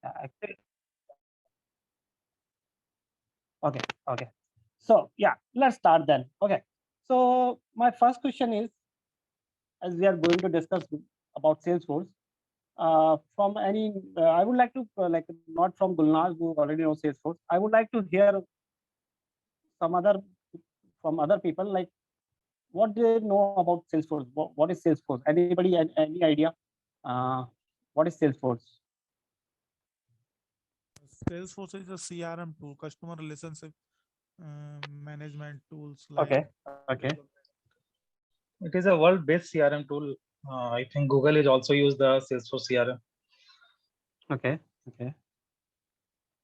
Actually, okay, okay. So yeah, let's start then. Okay. So my first question is, as we are going to discuss about Salesforce, from any, I would like to like not from Gulnaz who already knows Salesforce. I would like to hear some other from other people like what do they know about Salesforce? What is Salesforce? Anybody any idea? Uh, what is Salesforce? Salesforce is a CRM tool, customer relationship management tools like Okay, okay, It is a world-based CRM tool. I think Google is also use the Salesforce CRM. okay, okay.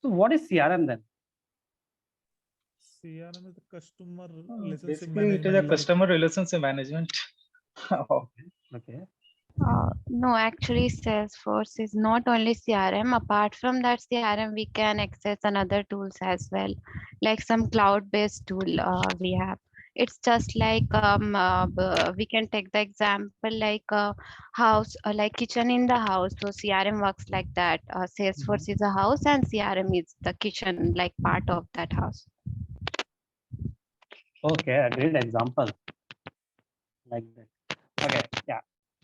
So what is CRM then? CRM is the customer relationship Basically, it is a management. Like customer relationship management. Okay, No, actually, Salesforce is not only CRM. Apart from that CRM, we can access another tools as well, like some cloud-based tool we have. It's just like we can take the example like house, like kitchen in the house. So CRM works like that. mhm. Salesforce is a house, and CRM is the kitchen, like part of that house. Okay, a great example like that. Okay, yeah.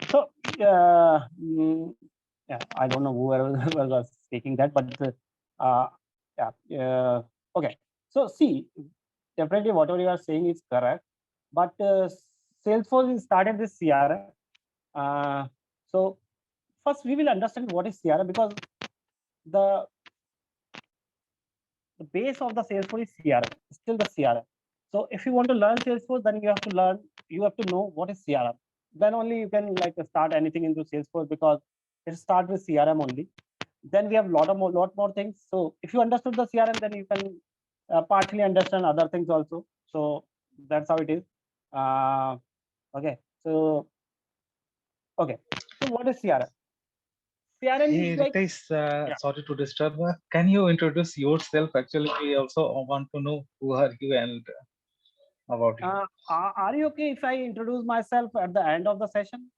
So mm, yeah, I don't know whoever was speaking that, but uh, yeah, okay. So see, definitely whatever you are saying is correct, but Salesforce is started with CRM. Uh, so first we will understand what is CRM because the the base of the Salesforce is CRM, still the CRM. So if you want to learn Salesforce, then you have to know what is CRM. Then only you can like start anything into Salesforce because it starts with CRM only. Then we have lot more things. So if you understood the CRM, then you can partially understand other things also. So that's how it is. Uh, okay. So okay. So what is CRM? CRM is Hey, like Ritesh, yeah. sorry to disturb. Can you introduce yourself? Actually, we also want to know who are you and about you. Are you okay if I introduce myself at the end of the session?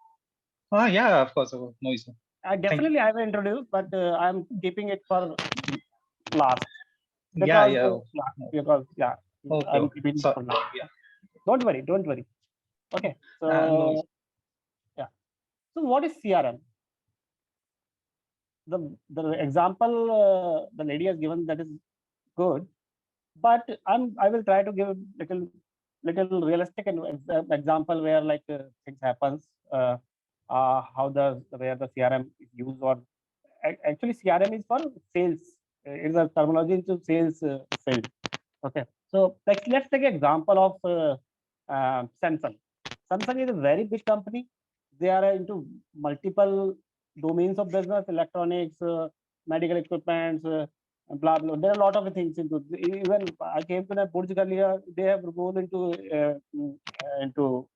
Yeah, of course. No issue. I Thank you. definitely I will introduce, but I'm keeping it for last Yeah, because yeah. yeah, Okay, I'm okay. keeping it So, for last. yeah. Don't worry, don't worry. Okay, No so issue. yeah. So what is CRM? The example the lady has given that is good, but I will try to give a little realistic example where like things happens. How the where the CRM is used or actually CRM is for sales. It's a terminology into sales field. Okay, so like let's take an example of Samsung. Samsung is a very big company. They are into multiple domains of business, electronics, medical equipments, blah blah. There are a lot of things into. Even I came to know Burj Khalifa. They have gone into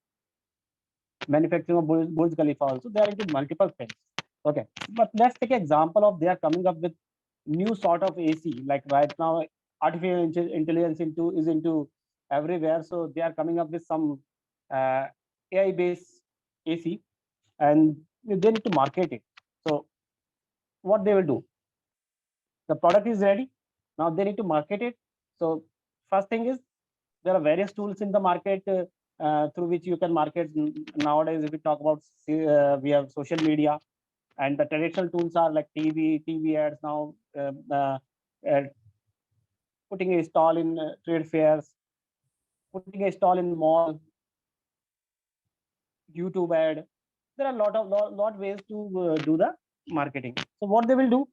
manufacturing of Burj Khalifa also. They are into multiple things. Okay, but let's take an example of they are coming up with new sort of AC. Like right now, artificial intelligence is into everywhere. So they are coming up with some AI based AC, and they need to market it. So what they will do? The product is ready. Now they need to market it. So first thing is there are various tools in the market through which you can market nowadays. If we talk about we have social media, and the traditional tools are like TV ads now, uh, putting a stall in trade fairs, putting a stall in mall, YouTube ad. There are a lot ways to do the marketing. So what they will do?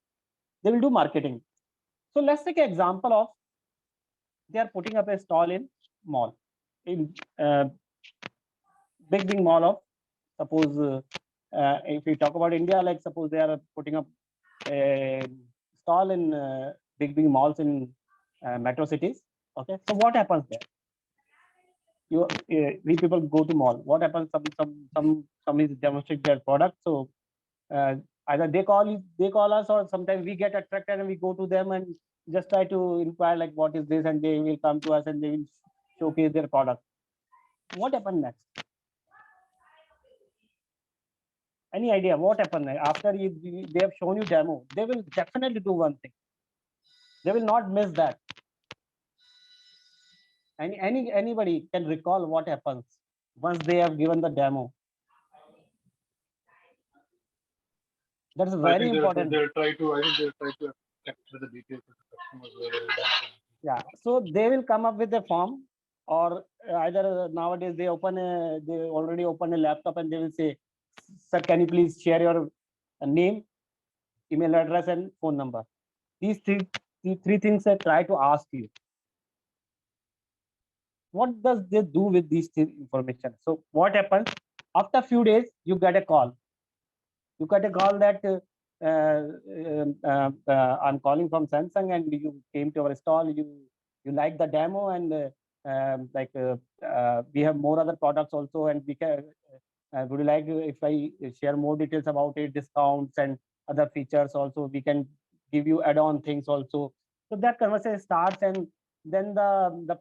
They will do marketing. So let's take an example of they are putting up a stall in mall, in big mall of suppose if we talk about India, like suppose they are putting up a stall in big malls in metro cities. Okay, so what happens there? We people go to mall. What happens? Some is demonstrate their product. So either they call us, or sometimes we get attracted and we go to them and just try to inquire like what is this, and they will come to us and they will showcase their product. What happened next? Any idea what happened after they have shown you demo? They will definitely do one thing. They will not miss that. Anybody can recall what happens once they have given the demo. That is very important. They'll try to. I think they'll try to capture the details of the customers. Yeah, so they will come up with a form, or either nowadays they already open a laptop and they will say, sir, can you please share your name, email address, and phone number. These three things I try to ask you. What does they do with these information? So what happens after a few days? You get a call. You get a call that I'm calling from Samsung, and you came to our stall. You like the demo, and we have more other products also, and we can. Would you like if I share more details about it, discounts and other features also? We can give you add-on things also. So that conversation starts, and then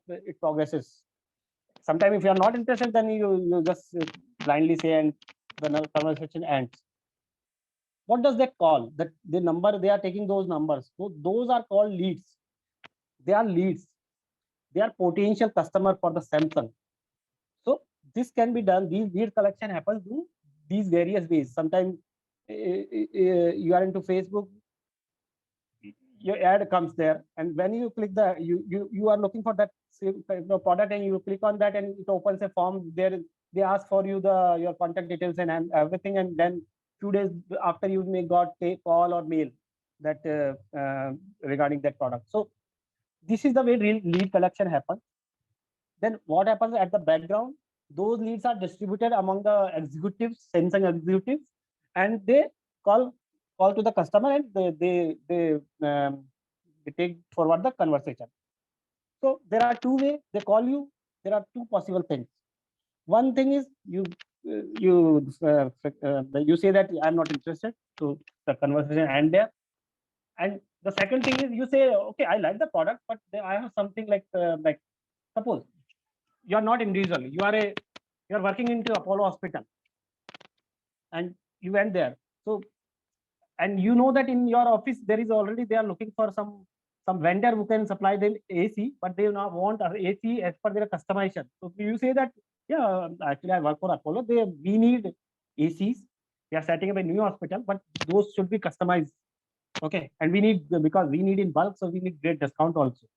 it progresses. Sometimes if you are not interested, then you just blindly say, and the conversation ends. What does that call? That the number they are taking those numbers. So those are called leads. They are leads. They are potential customer for the Samsung. So this can be done. These lead collection happens through these various ways. Sometimes you are into Facebook, your ad comes there, and when you click you are looking for that product, and you click on that, and it opens a form. There they ask for you your contact details and everything, and then 2 days after you may got a call or mail that regarding that product. So this is the way real lead collection happens. Then what happens at the background? Those leads are distributed among the executives, Samsung executives, and they call to the customer, and they take forward the conversation. So there are two ways they call you. There are two possible things. One thing is you say that I'm not interested, so the conversation end there. And the second thing is you say, okay, I like the product, but I have something like suppose you are not individual, you are working into Apollo Hospital, and you went there. So, and you know that in your office there is already, they are looking for some vendor who can supply them AC, but they now want AC as per their customization. So you say that, yeah, actually I work for Apollo. We need ACs. We are setting up a new hospital, but those should be customized. Okay, and because we need in bulk, so we need great discount also.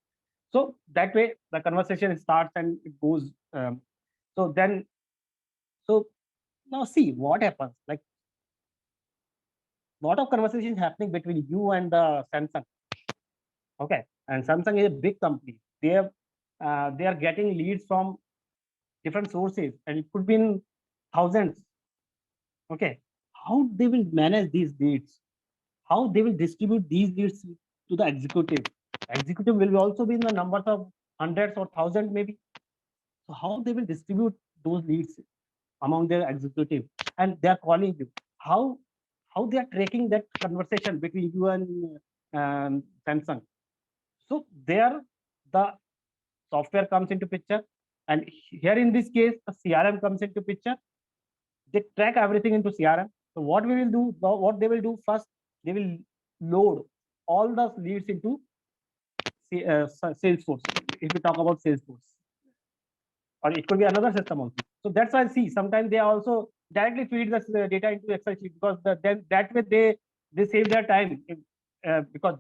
So that way the conversation starts and it goes. So now see what happens. Like, lot of conversations happening between you and the Samsung. Okay, and Samsung is a big company. They are getting leads from different sources, and it could be in thousands. Okay, how they will manage these leads? How they will distribute these leads to the executive? Executive will also be in the numbers of hundreds or thousands maybe. So how they will distribute those leads among their executive, and they are calling you? How they are tracking that conversation between you and Samsung? So there the software comes into picture, and here in this case the CRM comes into picture. They track everything into CRM. So what they will do first, they will load all the leads into Salesforce. If we talk about Salesforce, or it could be another system also. So that's why, see, sometimes they also directly feed the data into Excel sheet, because then that way they save their time, because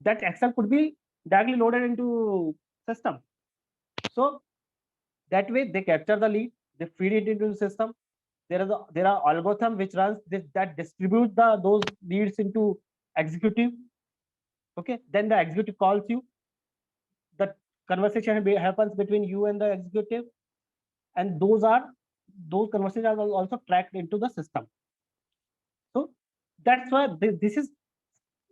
that Excel could be directly loaded into system. So that way they capture the lead, they feed it into the system. There are algorithm which runs that distribute those leads into executive. Okay, then the executive calls you. The conversation happens between you and the executive, and those conversations are also tracked into the system. So that's why this is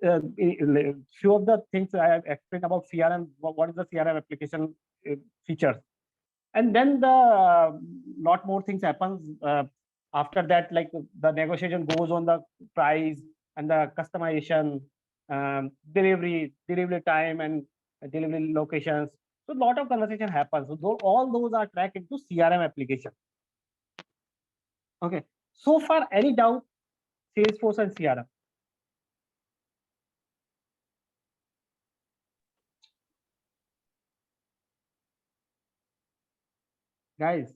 few of the things I have explained about CRM. What is the CRM application features? And then the lot more things happens after that, like the negotiation goes on the price and the customization, delivery time, and delivery locations. So a lot of conversation happens. So all those are tracked into CRM application. Okay, so far any doubt Salesforce and CRM. Guys,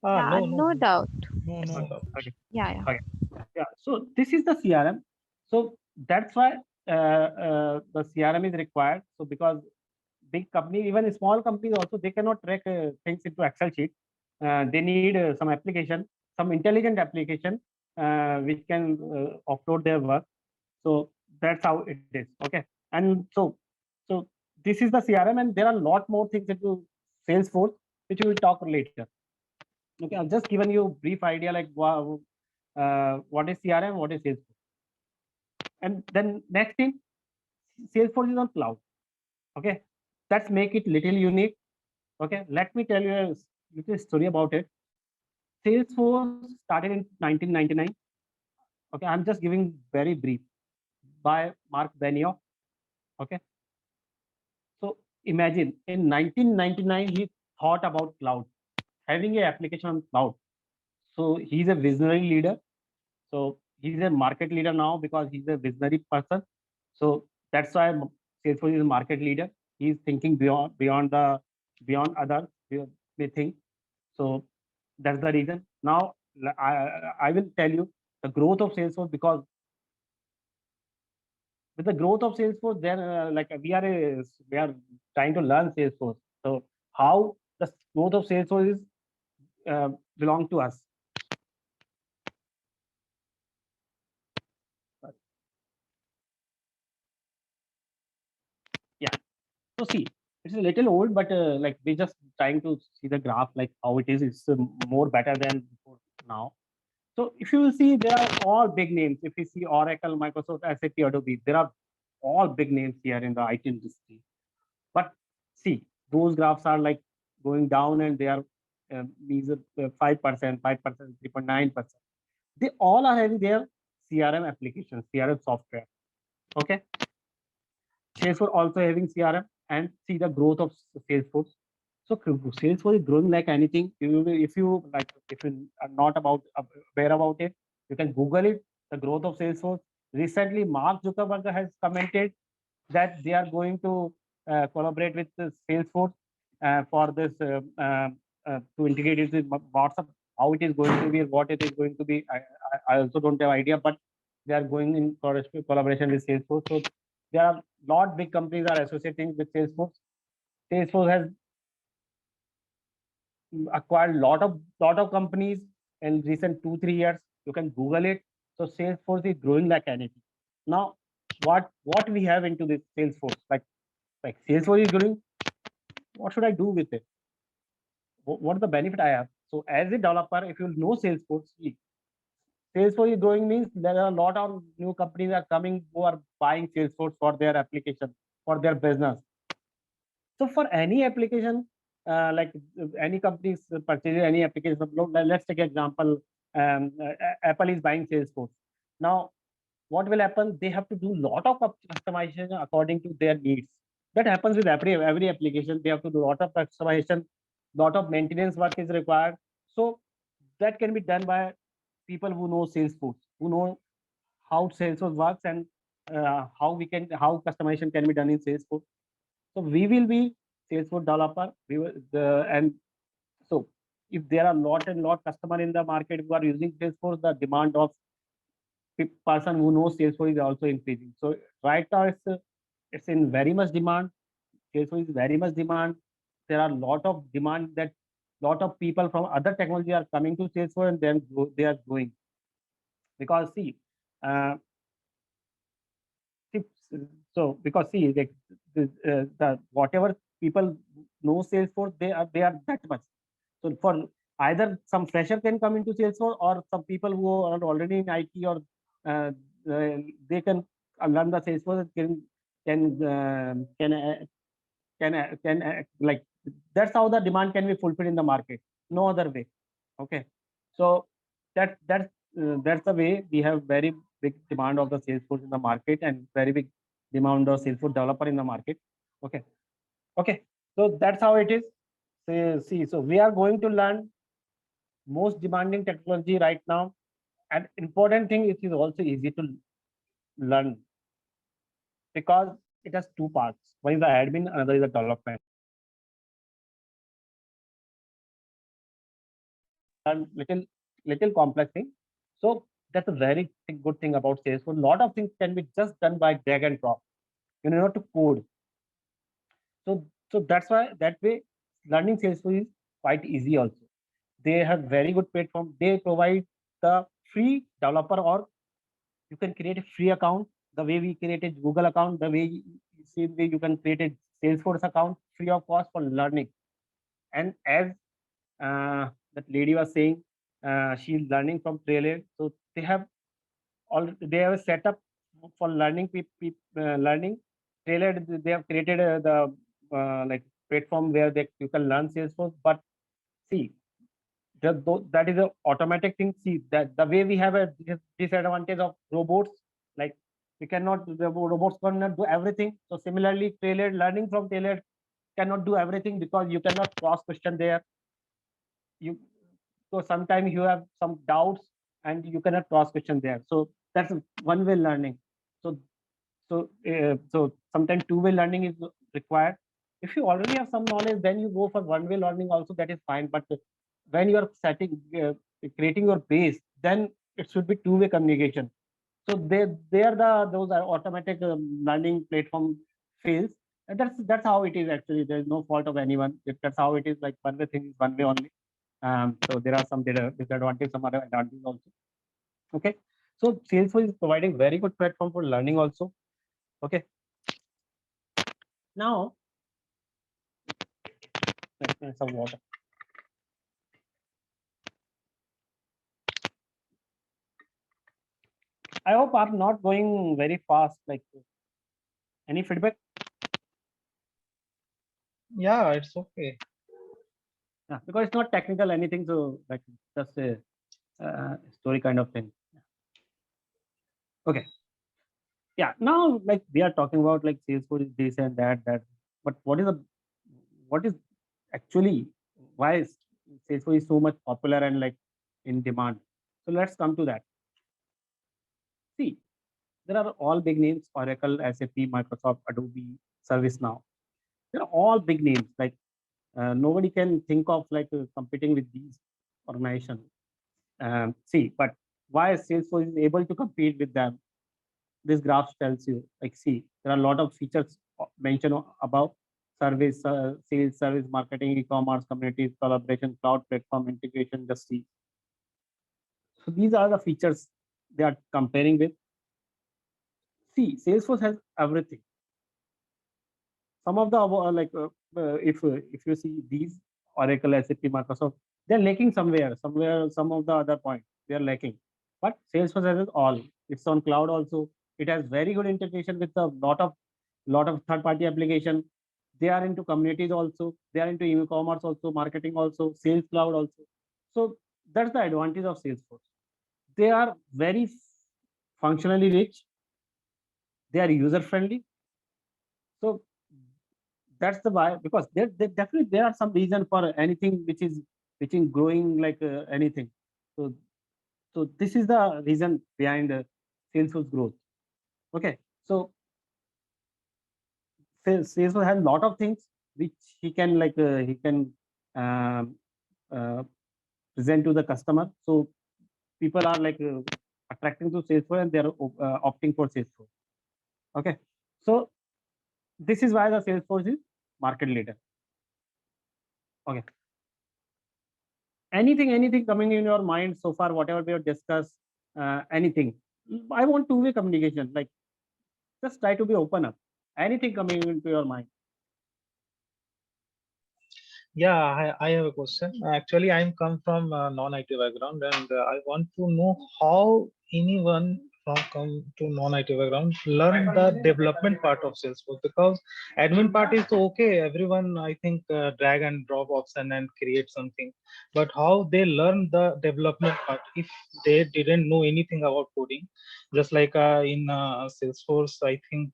Yeah, No, no doubt. No, no. no doubt. okay. Yeah, yeah. Okay. Yeah. So this is the CRM. So that's why the CRM is required. So because big company, even small companies also, they cannot track things into Excel sheet. They need some application, some intelligent application which can offload their work. So that's how it is. Okay. And so this is the CRM, and there are a lot more things into Salesforce, which we will talk later. Okay, I've just given you a brief idea like what is CRM, what is Salesforce. And then next thing, Salesforce is on cloud. Okay, let's make it little unique. Okay, let me tell you a little story about it. Salesforce started in 1999. Okay, I'm just giving very brief by Mark Benioff. Okay, so imagine in 1999 he thought about cloud, having an application on cloud. So he's a visionary leader. So he's a market leader now because he's a visionary person. So that's why Salesforce is a market leader. He's thinking beyond others we think. So that's the reason. Now I will tell you the growth of Salesforce, because with the growth of Salesforce, then like we are trying to learn Salesforce. So how the growth of Salesforce is belong to us. Yeah. So see, it's a little old, but like we just trying to see the graph, like how it is. It's more better than before now. So if you will see, there are all big names. If you see Oracle, Microsoft, SAP, Adobe, there are all big names here in the IT industry. But see, those graphs are like going down, and they are these are 5%, 5%, 3.9%. They all are having their CRM applications, CRM software. Okay. Salesforce also having CRM, and see the growth of Salesforce. So Salesforce is growing like anything. If you like, if you are not aware about it, you can Google it. The growth of Salesforce. Recently, Mark Zuckerberg has commented that they are going to collaborate with the Salesforce for this to integrate it with WhatsApp. How it is going to be, what it is going to be, I also don't have idea, but they are going in collaboration with Salesforce. So there are lot big companies are associating with Salesforce. Salesforce has acquired lot of companies in recent 2-3 years. You can Google it. So Salesforce is growing like anything. Now, what we have into this Salesforce, like Salesforce is growing. What should I do with it? What is the benefit I have? So as a developer, if you know Salesforce, Salesforce is growing means there are a lot of new companies are coming who are buying Salesforce for their application, for their business. So for any application, like any companies purchasing any application, let's take example, Apple is buying Salesforce. Now, what will happen? They have to do lot of customization according to their needs. That happens with every application. They have to do lot of customization, lot of maintenance work is required. So that can be done by people who know Salesforce, who know how Salesforce works, and how customization can be done in Salesforce. So we will be Salesforce developer. We will and so if there are lot and lot customer in the market who are using Salesforce, the demand of person who knows Salesforce is also increasing. So right now it's in very much demand. Salesforce is very much demand. There are lot of demand that lot of people from other technology are coming to Salesforce, and then they are growing. Because see, uh, see, because see, the whatever people know Salesforce, they are that much. So for either some fresher can come into Salesforce, or some people who are already in IT, or uh, they can learn the Salesforce, can like that's how the demand can be fulfilled in the market. No other way. Okay, so that's the way we have very big demand of the Salesforce in the market, and very big demand of Salesforce developer in the market. Okay, okay, so that's how it is. So, see, so we are going to learn most demanding technology right now, And important thing, it is also easy to learn because it has two parts. One is the admin, another is the development. And little complex thing. So that's a very good thing about Salesforce. A lot of things can be just done by drag and drop. You know, not to code. So that's why that way learning Salesforce is quite easy also. They have very good platform. They provide the free developer, or you can create a free account the way we created Google account, the way same way you can create a Salesforce account free of cost for learning. And as that lady was saying, she's learning from Trailer. So they have a setup for learning learning. Trailer, they have created the like platform where you can learn Salesforce. But see, that is a automatic thing. See that the way we have a disadvantage of robots, like the robots cannot do everything. So similarly, learning from Taylor cannot do everything because you cannot cross question there. You so sometimes you have some doubts and you cannot cross question there. So that's one way learning. So so sometimes two-way learning is required. If you already have some knowledge, then you go for one-way learning also, that is fine. But when you are creating your base, then it should be two-way communication. So they are those are automatic learning platform fails. And that's how it is actually. There's no fault of anyone. That's how it is. Like one-way thing is one way only. So there are some disadvantages, some other advantages also. Okay. So Salesforce is providing very good platform for learning also. Okay. Now, let's get some water. I hope I'm not going very fast. Like, any feedback? Yeah, it's okay. Yeah, because it's not technical anything. So like just a story kind of thing. Okay. Yeah. Now, like we are talking about like Salesforce is this and that. But what is actually why is Salesforce is so much popular and like in demand? So let's come to that. See, there are all big names: Oracle, SAP, Microsoft, Adobe, ServiceNow. They're all big names. Like nobody can think of like competing with these organizations. See, but why Salesforce is able to compete with them? This graph tells you. Like, see, there are a lot of features mentioned above: service, sales, service, marketing, e-commerce, communities, collaboration, cloud platform, integration. Just see. So these are the features they are comparing with. See, Salesforce has everything. Some of the if you see these Oracle, SAP, Microsoft, they're lacking somewhere. Some of the other points they are lacking. But Salesforce has it all. It's on cloud also. It has very good integration with a lot of third-party application. They are into communities also. They are into e-commerce also, marketing also, sales cloud also. So that's the advantage of Salesforce. They are very functionally rich. They are user friendly. So that's the why, because there definitely there are some reason for anything which is growing like anything. So this is the reason behind Salesforce growth. Okay, so Salesforce has a lot of things which he can um, uh, present to the customer. So people are like attracting to Salesforce and they are opting for Salesforce. Okay, so this is why the Salesforce is market leader. Okay. Anything coming in your mind so far, whatever we have discussed, anything. I want two-way communication. Like, just try to be open up. Anything coming into your mind. Yeah, I have a question. Actually, I'm come from a non-IT background, and I want to know how anyone from come to non-IT background learn the development part of Salesforce, because admin part is okay. Everyone, I think, drag and drop option and create something, but how they learn the development part if they didn't know anything about coding? Just like in Salesforce, I think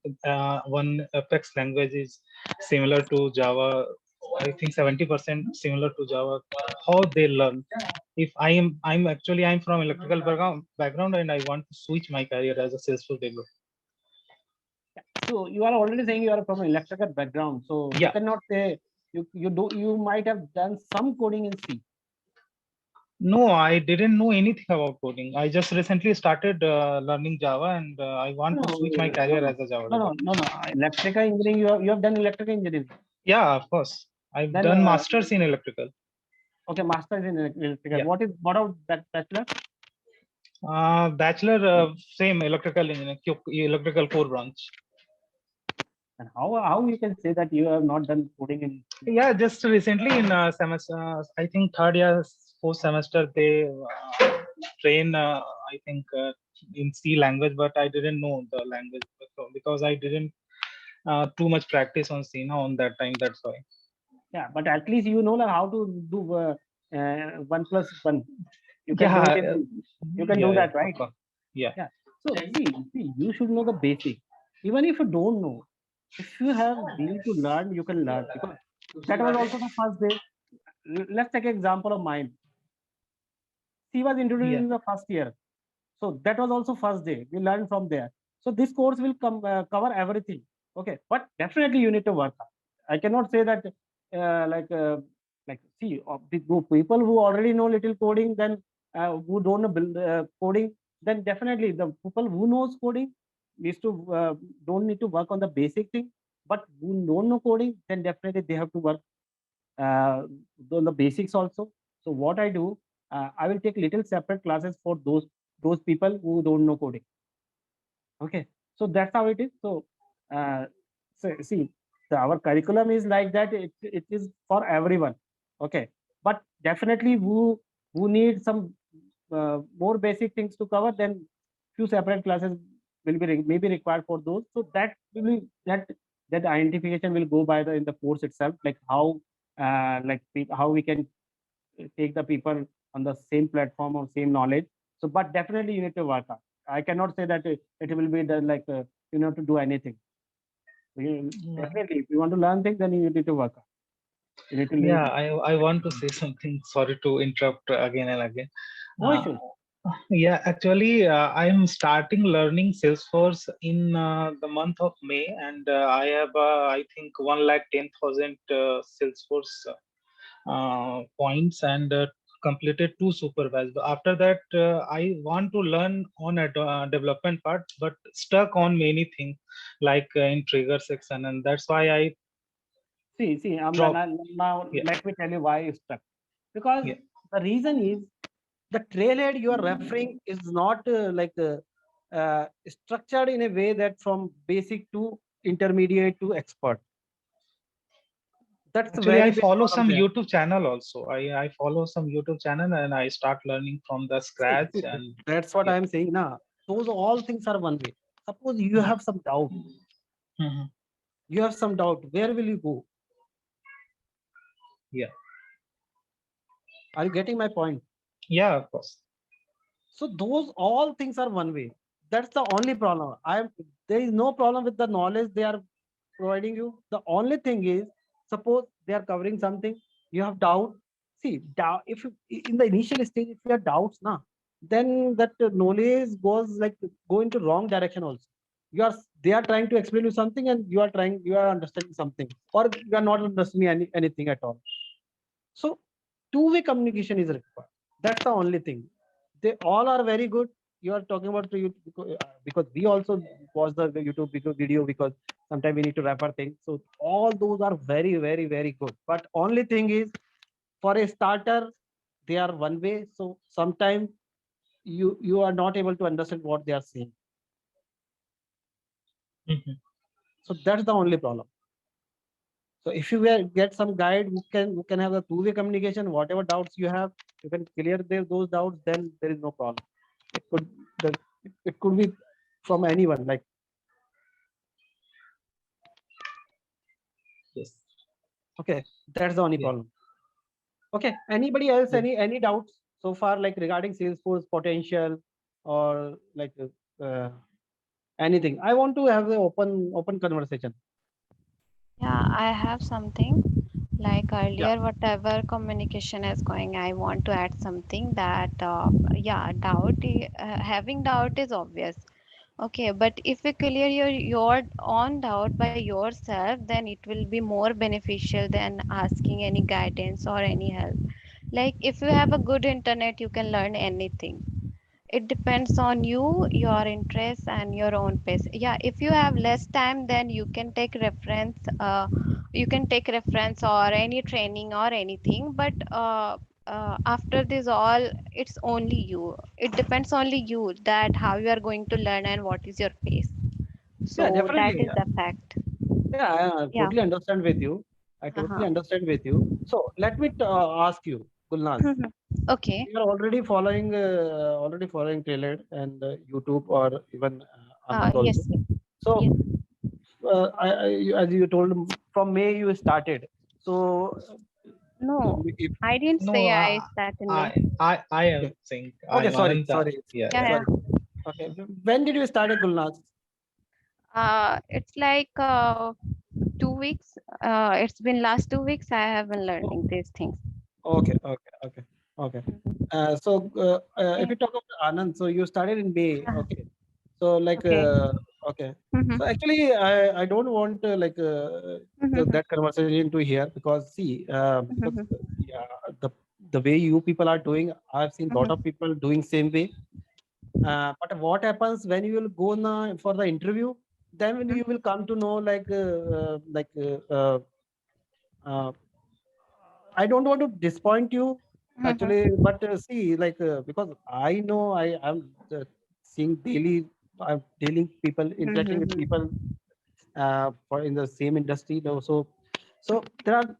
one Apex language is similar to Java I think 70% similar to Java. How they learn. If I'm from electrical background and I want to switch my career as a Salesforce developer. So you are already saying you are from an electrical background, so you Yeah. cannot say you might have done some coding in C. No, I didn't know anything about coding. I just recently started learning Java, and I want to switch my career as a Java developer. No. Electrical engineering, you have done electrical engineering. Yeah, of course. I've Then, done masters in electrical. Okay, master's in electrical. Yeah. What about that bachelor? Bachelor, same electrical engineering, electrical core branch. And how you can say that you have not done coding in C? Yeah, just recently in semester, I think third year, fourth semester, they train, I think, in C language, but I didn't know the language because I didn't too much practice on C now on that time. That's why. Yeah, but at least you know like how to do 1+1. You can do it. You can do that, right? Yeah. Yeah. So see, you should know the basic. Even if you don't know, if you have will to learn, you can learn, because that was also the first day. Let's take an example of mine. C was introduced in the first year, so that was also first day. We learned from there. So this course will cover everything. Okay, but definitely you need to work hard. I cannot say that see the people who already know little coding, then who don't know coding, then definitely the people who knows coding needs to don't need to work on the basic thing. But who don't know coding, then definitely they have to work uh, on the basics also. So what I do, I will take little separate classes for those people who don't know coding. Okay, so that's how it is. So, see, our curriculum is like that. It is for everyone. Okay, but definitely who need some more basic things to cover, then few separate classes will be maybe required for those. So that will be that identification will go by the in the course itself, like how how we can take the people on the same platform or same knowledge. So, but definitely you need to work hard. I cannot say that it will be the, like you know to do anything. Definitely, if you want to learn things, then you need to work hard. You need to Yeah, I want to say something. Sorry to interrupt again and again. No issue. Yeah, actually, I'm starting learning Salesforce in the month of May, and I have, I think, 110,000 Salesforce points and completed 2 supervised. After that, I want to learn on a development part, but stuck on many things like in trigger section, and that's why I See, drop. now Yeah. let me tell you why it's stuck. Because Yeah. the reason is the trailhead you are referring is not structured in a way that from basic to intermediate to expert. That's Actually, I very big follow problem some there. YouTube channel also. I follow some YouTube channel and I start learning from the scratch. See, And that's what yeah. I'm saying now. Those all things are one way. Suppose you have some doubt. You have some doubt. Where will you go? Yeah. Are you getting my point? Yeah, of course. So those all things are one way. That's the only problem. There is no problem with the knowledge they are providing you. The only thing is, suppose they are covering something, you have doubt. See, doubt if you, in the initial stage, if you have doubts now, then that knowledge goes like go into wrong direction also. They are trying to explain you something and you are understanding something, or you are not understanding anything at all. So two-way communication is required. That's the only thing. They all are very good. You are talking about you because we also watch the YouTube video because sometimes we need to refer things. So all those are very, very, very good. But only thing is, for a starter, they are one way. So sometimes you are not able to understand what they are saying. So that's the only problem. So if you get some guide who can have a two-way communication, whatever doubts you have, you can clear those doubts. Then there is no problem. It could be from anyone. Like yes. Okay, that's the only problem. Okay. Anybody else? Any doubts so far, like regarding Salesforce potential or like anything? I want to have an open conversation. Yeah, I have something. Like earlier, whatever communication is going, I want to add something that yeah, having doubt is obvious. Okay, but if you clear your own doubt by yourself, then it will be more beneficial than asking any guidance or any help. Like if you have a good internet, you can learn anything. It depends on you, your interests, and your own pace. Yeah, if you have less time, then you can take reference. You can take reference or any training or anything. But after this all, it's only you. It depends only you that how you are going to learn and what is your pace. Yeah, So that definitely. is the fact. Yeah, I Yeah. totally understand with you. I totally Uh-huh. understand with you. So let me ask you, Gulnaz. Okay. We are already following Taylor and YouTube or even Anand also. Yes. Yes. So Yes. as you told, from May you started. So No, if I didn't No, say I start in May. I am okay, saying I okay, am sorry, Ananta. sorry, Yeah, Yeah, yeah. yeah. sorry. Okay, when did you start, Gulnaz? It's like 2 weeks. It's been last 2 weeks. I have been Oh, learning these things. okay, okay, okay, okay. If Okay. you talk about Anand, so you started in May. Uh-huh. Okay. So Okay. okay. Mhm. So actually, I don't want Mhm. that conversation to hear, because see, because Mhm. yeah, the the way you people are doing, I've seen a lot of Mhm. people doing same way. But what happens when you will go na for the interview? Then when you will come to know uh, I don't want to disappoint you Mhm. actually, but see, because I know I'm seeing daily, I'm dealing people, interacting with Mhm. people for in the same industry. Though, so there are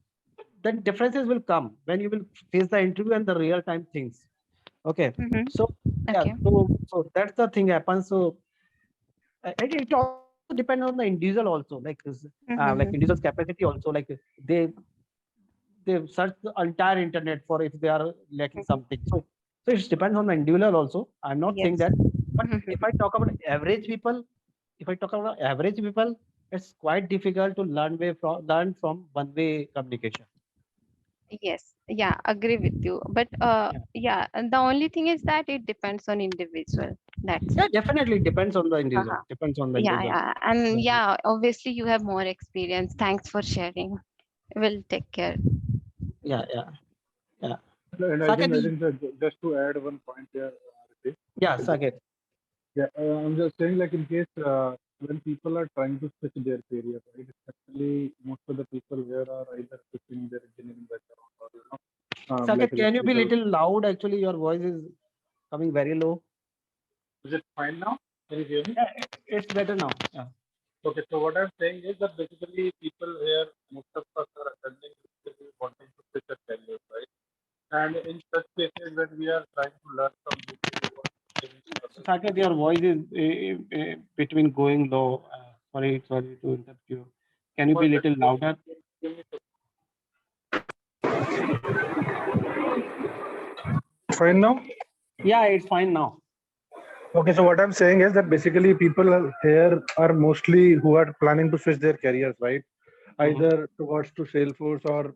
then differences will come when you will face the interview and the real time things. Okay, Mhm. so yeah, Okay. so that's the thing happens. So it also depends on the individual also, like Mhm. individual's capacity also, they they search the entire internet for if they are lacking something. So it depends on the individual also. I'm not saying Yes. that, but if I Mhm. talk about average people, if I talk about average people, it's quite difficult to learn from one way communication. Yes. Yeah. Agree with you. But Yeah, yeah. And the only thing is that it depends on individual. That's yeah, it. definitely depends on the individual. Uh-huh. Depends on the Yeah. individual. Yeah. And Yeah, yeah, obviously you have more experience. Thanks for sharing. We'll take care. yeah, yeah, yeah. And Saket, I think that just to add one point here, Ritesh, yeah, with this. Saket. Yeah, I'm just saying, like, in case when people are trying to switch their career, right? Especially most of the people here are either switching their engineering background or like Saket, can you be electrical. little loud? Actually, your voice is coming very low. Is it fine now? Can you hear me? Yeah, it's better now. Yeah. Okay, so what I'm saying is that basically people here, most of us are attending basically wanting to switch their careers, right? And in such cases, when we are trying to learn from YouTube or engineering or other Saket, videos, your voice is between going low. Sorry to interrupt you. Can you be one little second, louder? give me fine now. Yeah, it's fine now. Okay, so what I'm saying is that basically people here are mostly who are planning to switch their careers, right? Mhm. Either towards to Salesforce, or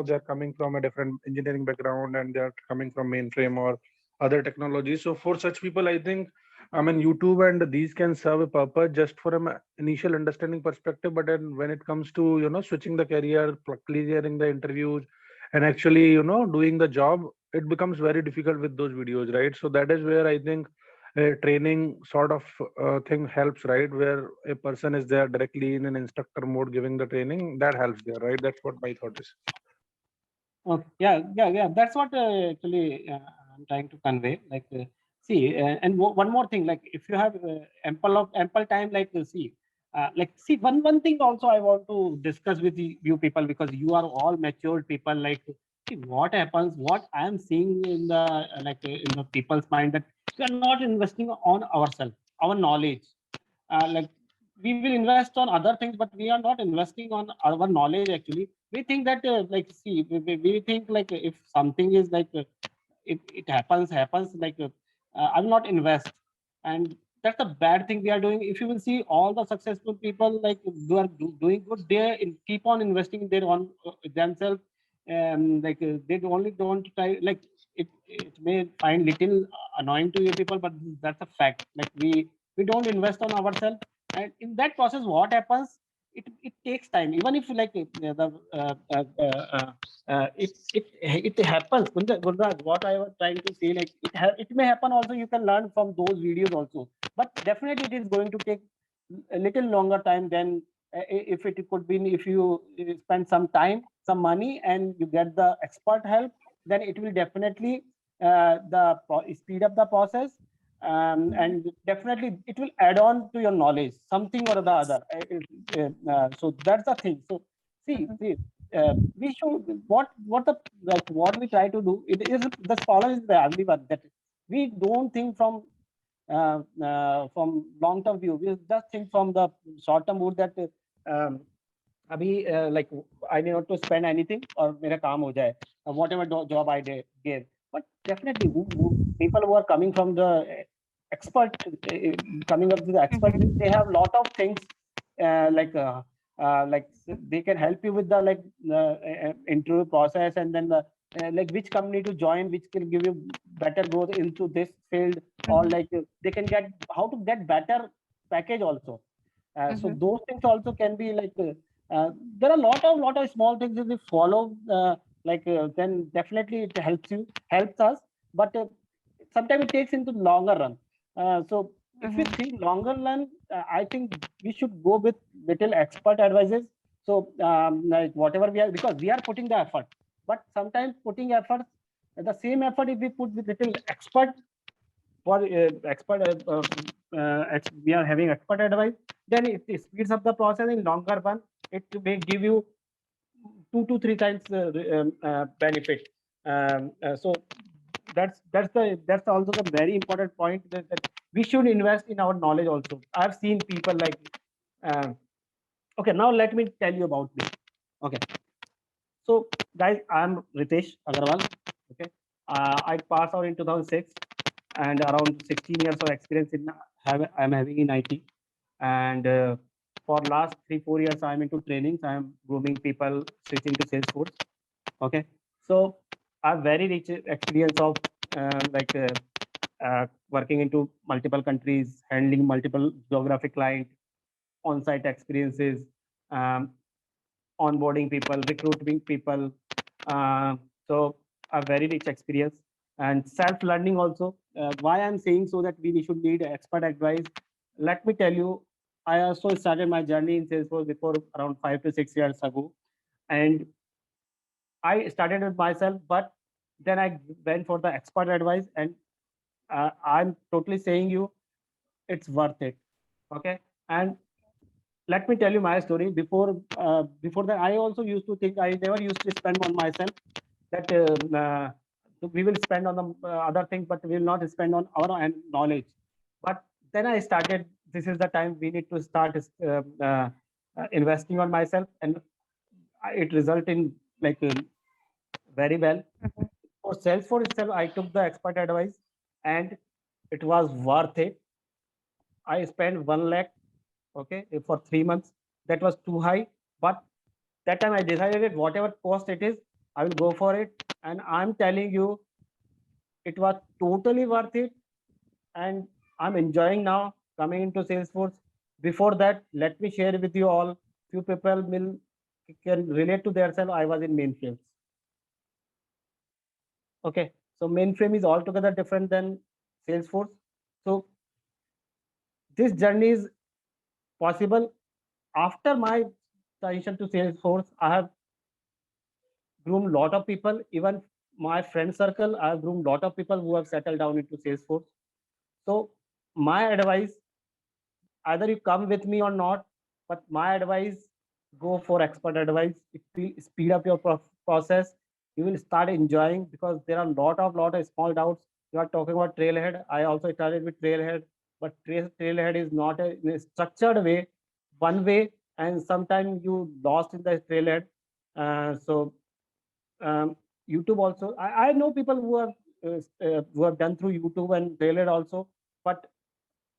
they're coming from a different engineering background and they're coming from mainframe or other technologies. So for such people, I think, I mean, YouTube and these can serve a purpose just for an initial understanding perspective. But then when it comes to switching the career, clearing the interviews, and actually doing the job, it becomes very difficult with those videos, right? So that is where I think a training sort of thing helps, right? Where a person is there directly in an instructor mode giving the training, that helps there, right? That's what my thought is. Okay. Yeah. That's what actually I'm trying to convey. See, and one more thing. Like, if you have ample time, see, one thing also I want to discuss with you people, because you are all matured people. Like, see what happens. What I am seeing in the in the people's mind, that we are not investing on ourselves, our knowledge. Like, we will invest on other things, but we are not investing on our knowledge actually. We think that see, we think like, if something is it happens, I will not invest. And that's a bad thing we are doing. If you will see all the successful people, like who are doing good, they keep on investing in their own themselves. Like they only don't try. Like it may find little annoying to you people, but that's a fact. Like we don't invest on ourselves, and in that process, what happens? It takes time. Even if like the it happens. Gurraj, what I was trying to say, like it may happen also. You can learn from those videos also, but definitely it is going to take a little longer time than if it could be if you spend some time, some money, and you get the expert help. Then it will definitely speed up the process, and definitely it will add on to your knowledge, something or the other. So that's the thing. So see, we should what the like what we try to do. It is the scholar is the only one that we don't think from long term view. We just think from the short term view that um, अभी like I need not to spend anything or मेरा काम हो जाए, whatever job I gave. But definitely people who are coming from the expert coming up to the expert, they have lot of things like they can help you with the like interview process, and then the like which company to join, which can give you better growth into this field, or like they can get how to get better package also. So those things also can be like there are lot of small things if we follow then definitely it helps us, but sometimes it takes into longer run. So if we see longer run, I think we should go with little expert advices. So like whatever we are, because we are putting the effort, but sometimes putting effort, the same effort if we put with little expert for expert we are having expert advice, then it speeds up the process in longer run. It may give you 2 to 3 times benefit. So that's also the very important point that we should invest in our knowledge also. I've seen people like okay, now let me tell you about me. Okay, so guys, I'm Ritesh Agarwal. Okay, I passed out in 2006, and around 16 years of experience I'm having in IT. And for last 3 4 years, I'm into trainings. I'm grooming people switching to Salesforce. Okay, so I have very rich experience of working into multiple countries, handling multiple geographic client, on-site experiences, um, onboarding people, recruiting people. So a very rich experience and self-learning also. Why I'm saying so that we should need expert advice. Let me tell you, I also started my journey in Salesforce before around 5 to 6 years ago, and I started with myself, but then I went for the expert advice, and I'm totally saying you, it's worth it. Okay, and let me tell you my story. Before that, I also used to think I never used to spend on myself. That we will spend on the other things, but we will not spend on our own knowledge. But then I started. This is the time we need to start investing on myself, and it resulted in like very well. For Salesforce itself, I took the expert advice, and it was worth it. I spent 1 lakh, okay, for 3 months. That was too high, but that time I decided whatever cost it is, I will go for it. And I'm telling you, it was totally worth it, and I'm enjoying now coming into Salesforce. Before that, let me share with you all. Few people will can relate to themselves. I was in mainframes. Okay, so mainframe is altogether different than Salesforce. So this journey is possible after my transition to Salesforce. I have groomed a lot of people, even my friend circle. I have groomed a lot of people who have settled down into Salesforce. So my advice, either you come with me or not, but my advice, go for expert advice. It will speed up your process. You will start enjoying, because there are lot of small doubts. You are talking about Trailhead. I also started with Trailhead, but Trailhead is not in a structured way, one way, and sometimes you lost in the Trailhead. So YouTube also. I know people who have done through YouTube and Trailhead also, but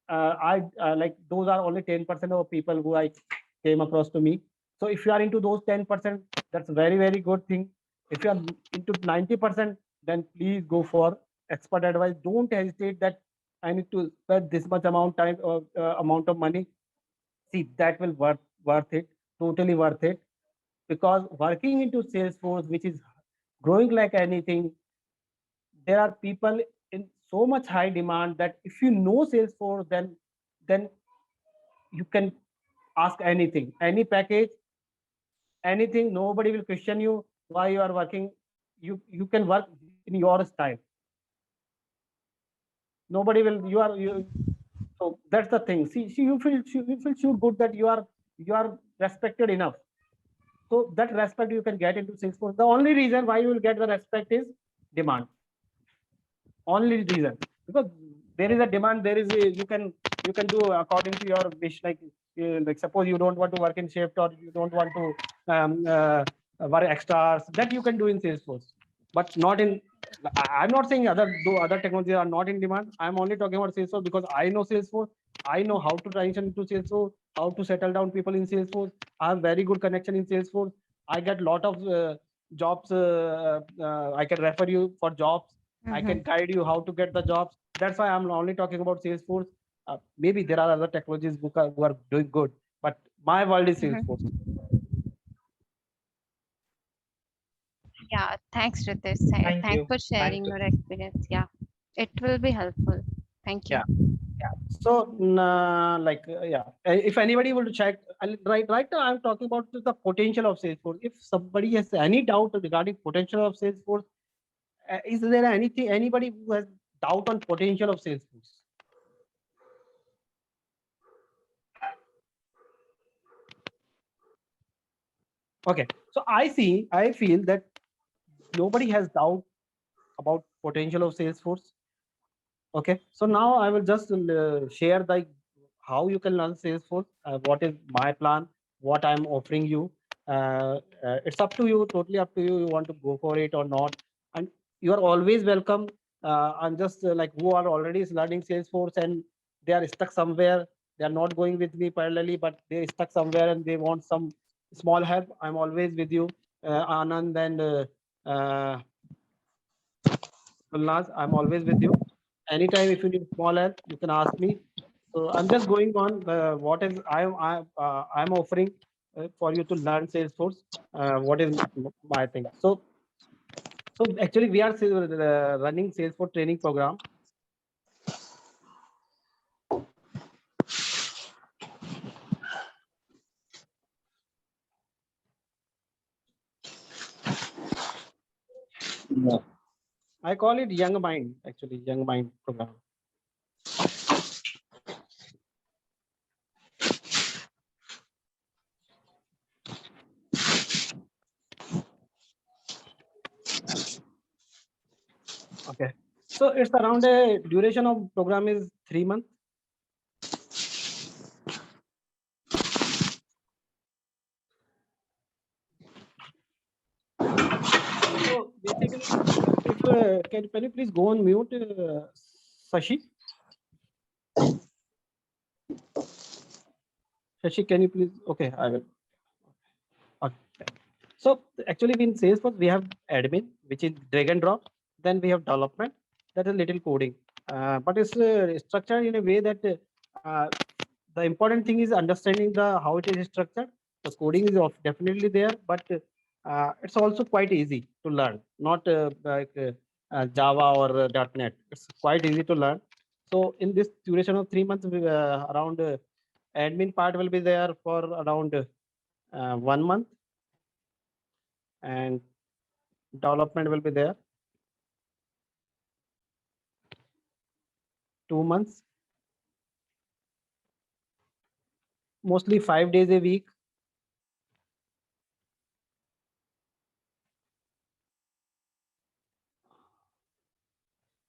like those are only 10% of people who I came across to me. So if you are into those 10%, that's very, very good thing. If you are into 90%, then please go for expert advice. Don't hesitate that I need to spend this much amount of money. See, that will worth it, totally worth it. Because working into Salesforce, which is growing like anything, there are people in so much high demand that if you know Salesforce, then you can ask anything, any package, anything. Nobody will question you why you are working. You can work in your style. Nobody will. You. So that's the thing. See, you feel sure good that you are respected enough. So that respect you can get into Salesforce. The only reason why you will get the respect is demand. Only reason, because there is a demand. There is you can do according to your wish. Like suppose you don't want to work in shift, or you don't want to work extra hours, that you can do in Salesforce, but not in. I'm not saying other technologies are not in demand. I'm only talking about Salesforce because I know Salesforce. I know how to transition to Salesforce, how to settle down people in Salesforce. I have very good connection in Salesforce. I get lot of jobs. I can refer you for jobs. I can guide you how to get the jobs. That's why I'm only talking about Salesforce. Maybe there are other technologies who are doing good, but my world is Salesforce. Yeah, thanks, Ritesh. Thank Thanks you. for sharing Thank you. your experience. Yeah, it will be helpful. Thank you. Yeah. So, yeah. If anybody will check, right now, I'm talking about the potential of Salesforce. If somebody has any doubt regarding potential of Salesforce, is there anybody who has doubt on potential of Salesforce? Okay. So I feel that nobody has doubt about potential of Salesforce. Okay, so now I will just share how you can learn Salesforce. What is my plan? What I'm offering you? It's up to you, totally up to you. You want to go for it or not, and you are always welcome. I'm just like who are already learning Salesforce and they are stuck somewhere. They are not going with me parallelly, but they're stuck somewhere and they want some small help. I'm always with you, Anand and Ulnas. I'm always with you. Anytime if you need small help, you can ask me. So I'm just going on what is I'm offering for you to learn Salesforce. What is my thing? So actually we are running Salesforce training program. Yeah. I call it Young Mind, actually Young Mind program. Okay. So it's around a duration of program is 3 months. So basically, if can you please go on mute, Sashi? Sashi, can you please? Okay, I will. Okay. So actually, in Salesforce, we have admin, which is drag and drop. Then we have development, that is little coding. But it's structured in a way that the important thing is understanding the how it is structured. The coding is definitely there, but it's also quite easy to learn. Not Java or .NET. It's quite easy to learn. So in this duration of 3 months, around admin part will be there for around 1 month, and development will be there 2 months, mostly 5 days a week.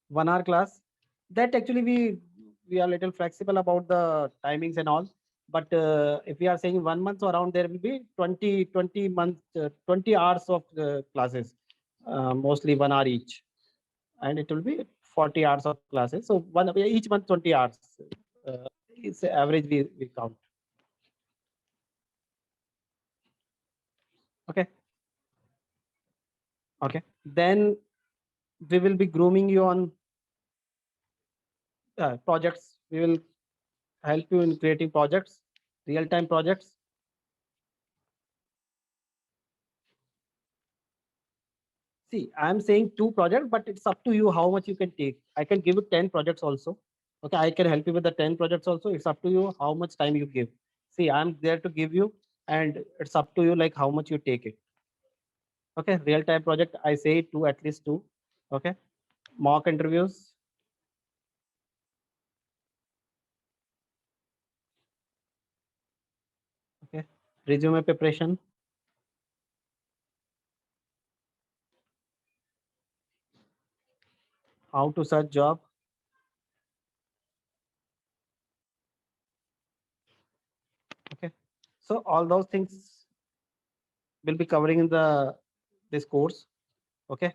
One hour class. That actually we are little flexible about the timings and all. But if we are saying 1 month, so around there will be 20 months, 20 hours of classes, mostly 1 hour each, and it will be 40 hours of classes. So each month 20 hours. it's the average we count. Okay. Okay. Then we will be grooming you on projects. We will help you in creating projects, real-time projects. See, I'm saying 2 projects, but it's up to you how much you can take. I can give you 10 projects also. Okay, I can help you with the 10 projects also. It's up to you how much time you give. See, I'm there to give you, and it's up to you like how much you take it. Okay, real-time project, I say 2, at least 2. Okay, mock interviews. Okay, resume preparation. How to search job. Okay, so all those things will be covering in this course. Okay,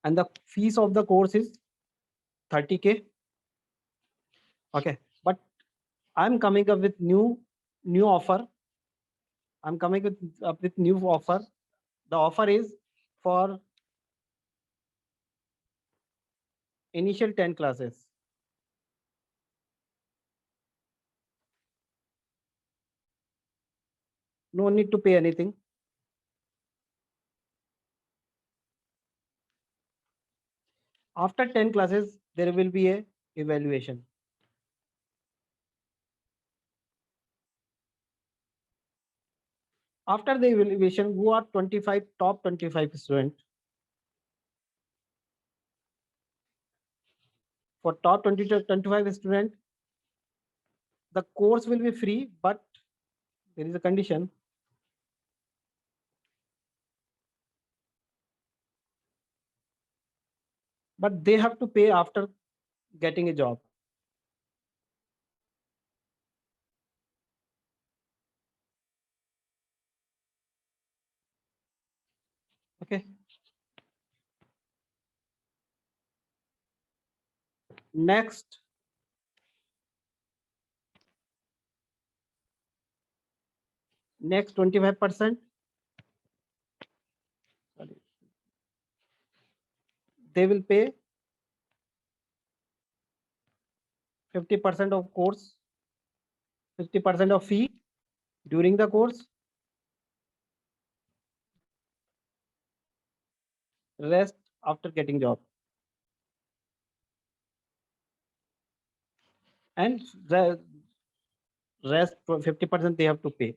and the fees of the course is 30K. Okay, but I'm coming up with new offer. I'm coming with up with new offer. The offer is for initial 10 classes. No need to pay anything. After 10 classes, there will be a evaluation. After the evaluation, who are 25 top 25 students? For top 20 to 25 students, the course will be free, but there is a condition. But they have to pay after getting a job. Okay. Next, next 25%. They will pay 50% of course, 50% of fee during the course. Rest after getting job. And the rest 50% they have to pay.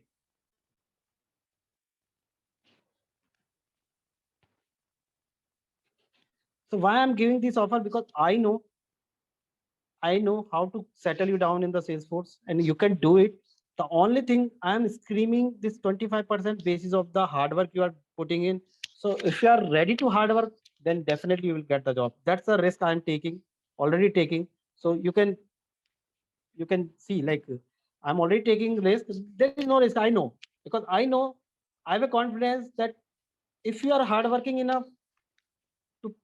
So why I'm giving this offer? Because I know how to settle you down in the Salesforce, and you can do it. The only thing I'm screaming this 25% basis of the hard work you are putting in. So if you are ready to hard work, then definitely you will get the job. That's the risk I'm taking, already taking. So you can see like I'm already taking risk. There is no risk. I know, because I know, I have a confidence that if you are hardworking enough to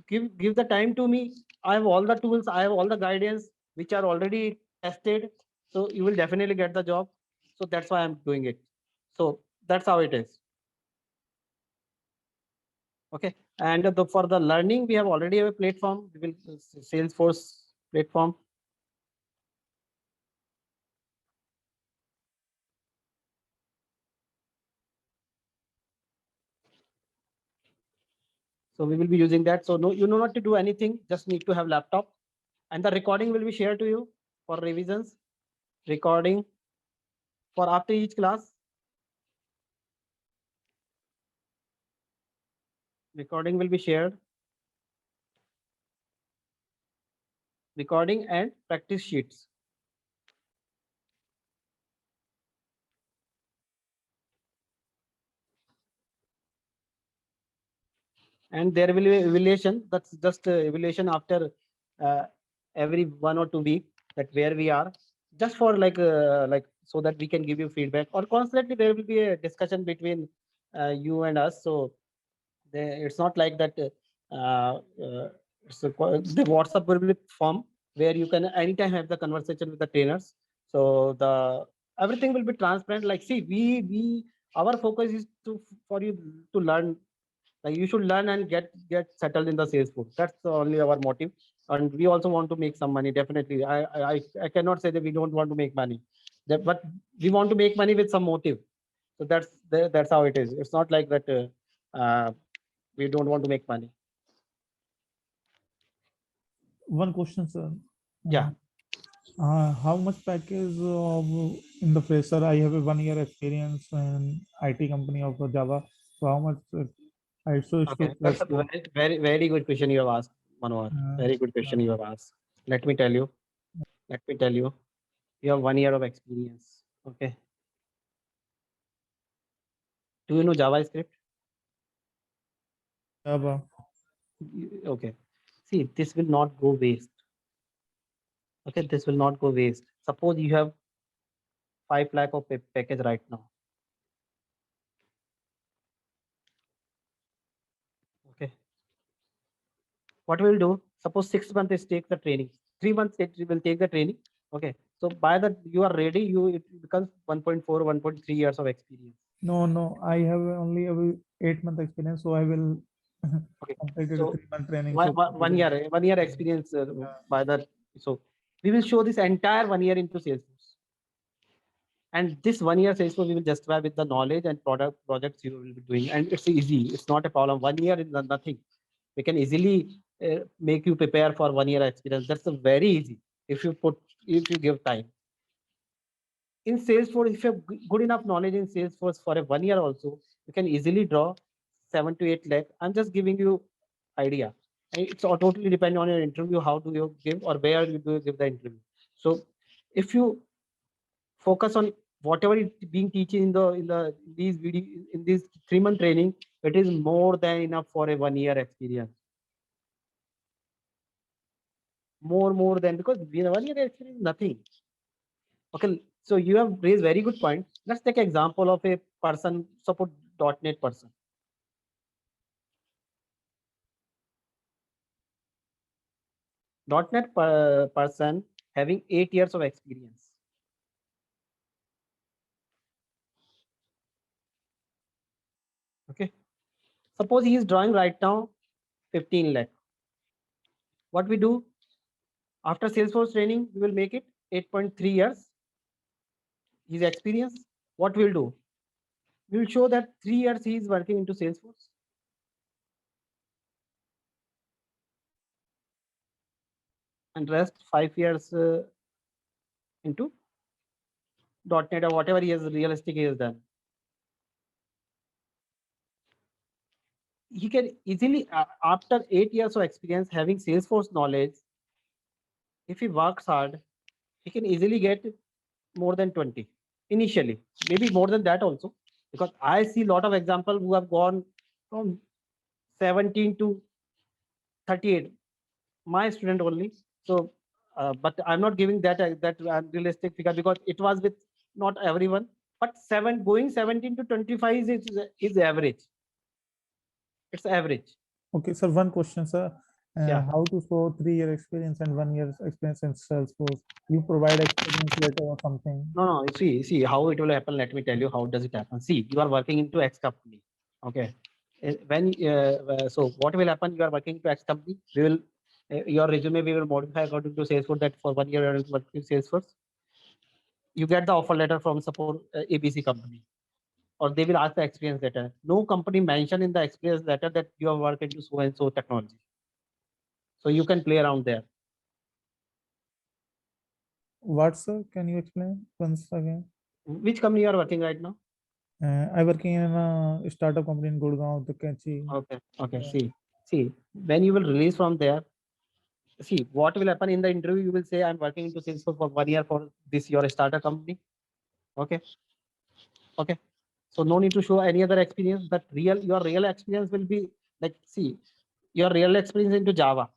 give the time to me, I have all the tools, I have all the guidance which are already tested, so you will definitely get the job. So that's why I'm doing it. So that's how it is. Okay, and for the learning, we have already have a platform. We will Salesforce platform. So we will be using that. So no, you know not to do anything, just need to have laptop, and the recording will be shared to you for revisions. Recording for after each class. Recording will be shared. Recording and practice sheets. And there will be evaluation. That's just evaluation after every 1 or 2 weeks, that where we are, just for like so that we can give you feedback, or constantly there will be a discussion between you and us. So it's not like that. The WhatsApp will be form. where you can anytime have the conversation with the trainers. So the everything will be transparent. Like, see, we our focus is for you to learn. Like, you should learn and get settled in the Salesforce. That's only our motive. And we also want to make some money. Definitely, I cannot say that we don't want to make money, but we want to make money with some motive. So that's how it is. It's not like that. We don't want to make money. One question, sir. Yeah. How much package of in the fresher? I have a 1 year experience in IT company of Java. So how much I so it's to Okay, that's plus a four. very good question you have asked, Manohar. Uh, Very good question you have asked. Let me tell you. Let me tell you. You have 1 year of experience. Okay. Do you know JavaScript? Java. Okay. See, this will not go waste. Okay, this will not go waste. Suppose you have 5 lakh of package right now. Okay. What we'll do? Suppose 6 months it takes the training. 3 months it will take the training. Okay. So by the you are ready, it becomes 1.4, 1.3 years of experience. No. I have only a 8 month experience, so I will Okay. complete a So 3 month training. one, So one one year, 1 year experience by the so we will show this entire 1 year into Salesforce. And this 1 year Salesforce we will justify with the knowledge and product projects you will be doing. And it's easy. It's not a problem. 1 year is nothing. We can easily make you prepare for 1 year experience. That's a very easy if you give time. In Salesforce, if you have good enough knowledge in Salesforce for a 1 year also, you can easily draw 7 to 8 lakh. I'm just giving you idea. And it's all totally depend on your interview. How do you give or where you do you give the interview? So if you focus on whatever is being teaching in these video in this 3 month training, it is more than enough for a 1 year experience. More than because we 1 year experience is nothing. Okay, so you have raised very good point. Let's take example of a person, support .NET person. .NET person having 8 years of experience. Okay, suppose he is drawing right now 15 lakh. What we do after Salesforce training, we will make it 8.3 years. His experience. What we'll do? We will show that 3 years he is working into Salesforce. And rest 5 years into .NET or whatever he has realistic he has done. He can easily, after 8 years of experience, having Salesforce knowledge, if he works hard, he can easily get more than 20 initially, maybe more than that also, because I see a lot of examples who have gone from 17 to 38. My student only. So, but I'm not giving that unrealistic figure because it was with not everyone. But going 17 to 25 is average. It's average. okay, sir. One question, sir. Yeah. How to show 3 year experience and 1 year experience in Salesforce? You provide experience letter or something? No. See how it will happen. Let me tell you how does it happen. See, you are working into X company. Okay. When so what will happen? You are working to X company. We will your resume we will modify according to Salesforce that for 1 year you are working Salesforce. You get the offer letter from support ABC company, or they will ask the experience letter. No company mention in the experience letter that you have worked into so and so technology. So you can play around there. What, sir? Can you explain once again? Which company you are working right now? I working in a startup company in Gurgaon, the Kachi. Okay. Yeah. See, when you will release from there, see what will happen in the interview. You will say, I'm working into Salesforce for 1 year for this your startup company. Okay. Okay. So no need to show any other experience. But your real experience will be like, see, your real experience into Java.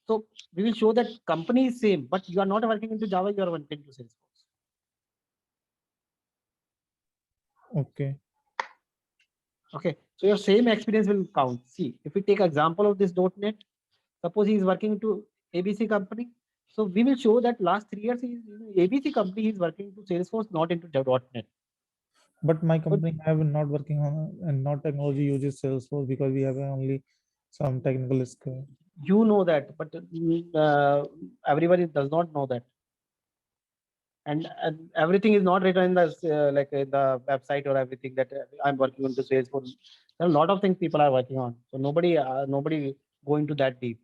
So we will show that company is same, but you are not working into Java, you are working into Salesforce. Okay. Okay. So your same experience will count. See, if we take example of this .NET, suppose he is working to ABC company. So we will show that last 3 years he's ABC company, he's working to Salesforce, not into .NET. But my company have not working on and not technology uses Salesforce because we have only some technical skill. You know that, but everybody does not know that. And everything is not written in the like in the website or everything that I'm working on to Salesforce. There are a lot of things people are working on. So nobody going to that deep.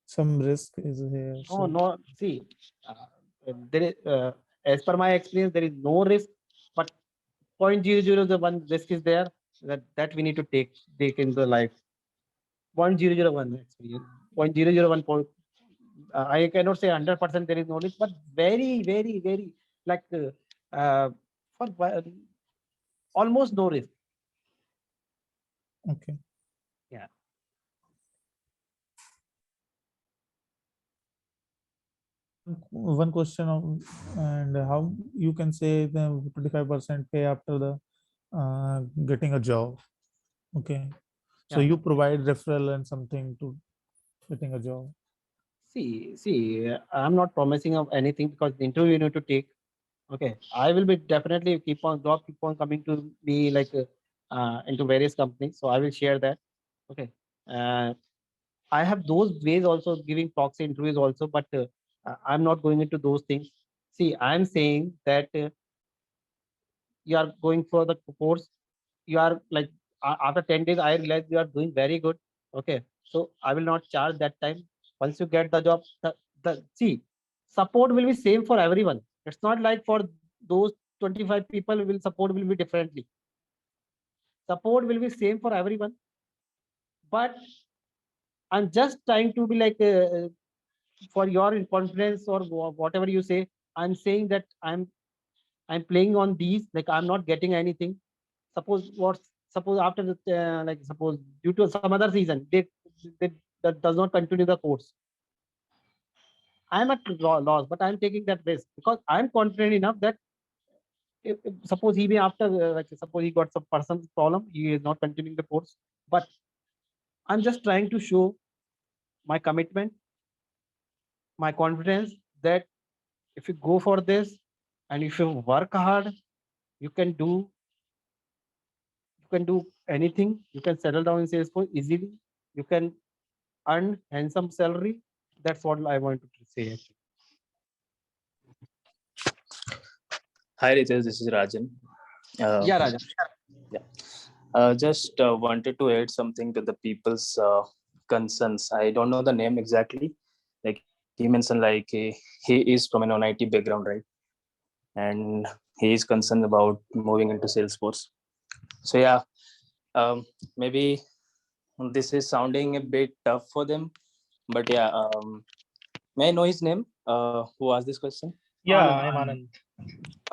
Some risk is here. No, So no. See, there is as per my experience, there is no risk, but 0.001 risk is there that we need to take into life. 0.001 experience. 0.001 point. I cannot say 100% there is no risk, but very, very, very like for almost no risk. okay. Yeah. One question of, and how you can say the 25% pay after the getting a job. Okay. So Yeah. you provide referral and something to getting a job. See, I'm not promising of anything because the interview you need to take. Okay, I will be definitely keep on coming to me like into various companies. So I will share that. Okay, uh, I have those ways also giving proxy interviews also, but I'm not going into those things. See, I'm saying that you are going for the course. You are like after 10 days, I realize you are doing very good. Okay, so I will not charge that time. Once you get the job, the see support will be same for everyone. It's not like for those 25 people will support will be differently. Support will be same for everyone, but I'm just trying to be like for your confidence or whatever you say. I'm saying that I'm playing on these like I'm not getting anything. Suppose after the like suppose due to some other reason they that does not continue the course. I'm at loss, but I'm taking that risk because I'm confident enough that if suppose he may after like suppose he got some personal problem, he is not continuing the course. But I'm just trying to show my commitment, my confidence that if you go for this and if you work hard, you can do you can do anything. You can settle down in Salesforce easily. You can earn handsome salary. That's what I want to say. Actually. Hi, Ritesh, this is Rajan. Yeah, Raja. Yeah. Just wanted to add something to the people's concerns. I don't know the name exactly. Like he mentioned, like he is from a non-IT background, right? And he is concerned about moving into Salesforce. So yeah, maybe this is sounding a bit tough for them. But yeah, may I know his name? Who asked this question? Yeah, Anand. I'm Anand.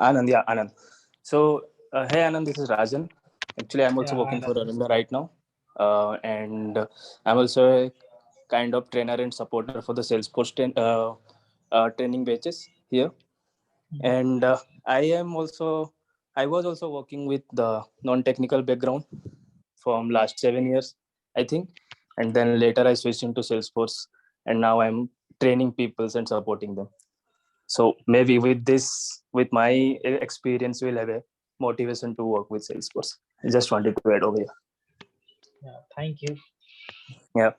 Anand, yeah, Anand. So, hey Anand, this is Rajan. Actually, I'm also Yeah, hi working for Rajan. Ananda right now, and I'm also a kind of trainer and supporter for the Salesforce training batches here. And I was also working with the non-technical background from last 7 years, I think, and then later I switched into Salesforce, and now I'm training people and supporting them. So maybe with this, with my experience, we'll have a motivation to work with Salesforce. I just wanted to add over here. Yeah, thank you. Yeah,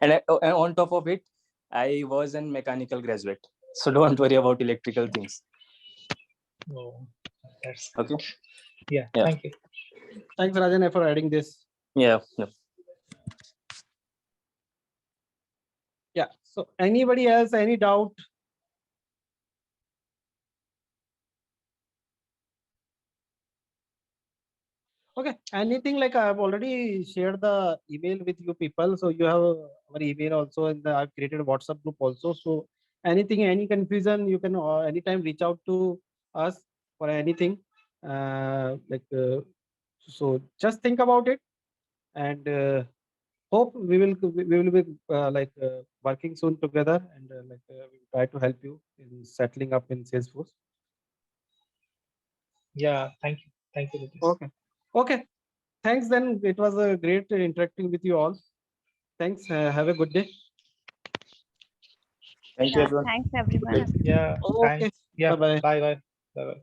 and on top of it, I was a mechanical graduate, so don't worry about electrical things. Oh, that's Okay. yeah. Yeah. Thank you. Thanks, Rajan, for adding this. Yeah. Yeah. Yeah. So anybody else, any doubt? Okay. Anything like I've already shared the email with you people. So you have our email also, and I've created a WhatsApp group also. So anything, any confusion, you can anytime reach out to us for anything. So just think about it, and hope we will be working soon together, and we will try to help you in settling up in Salesforce. Yeah, thank you. Thank you, Ritesh. Okay. Okay. Thanks. Then it was a great interacting with you all. Thanks. Have a good day. Thank you, everyone. Thanks Good everyone. day. Yeah, Okay. thanks. Yeah, Bye-bye. bye bye. Bye bye.